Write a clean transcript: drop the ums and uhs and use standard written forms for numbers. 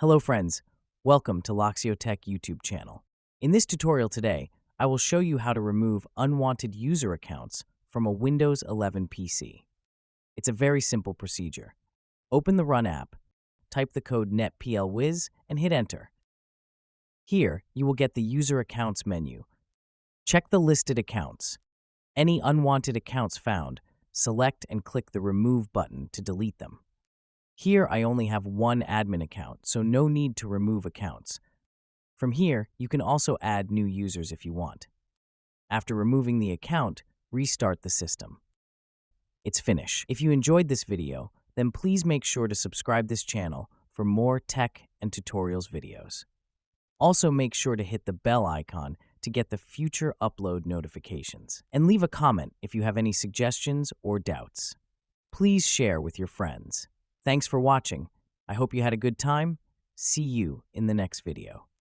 Hello friends, welcome to Loxio Tech YouTube channel. In this tutorial today, I will show you how to remove unwanted user accounts from a Windows 11 PC. It's a very simple procedure. Open the Run app, type the code netplwiz and hit enter. Here, you will get the User Accounts menu. Check the listed accounts. Any unwanted accounts found, select and click the Remove button to delete them. Here, I only have one admin account, so no need to remove accounts. From here, you can also add new users if you want. After removing the account, restart the system. It's finished. If you enjoyed this video, then please make sure to subscribe this channel for more tech and tutorials videos. Also make sure to hit the bell icon to get the future upload notifications. And leave a comment if you have any suggestions or doubts. Please share with your friends. Thanks for watching. I hope you had a good time. See you in the next video.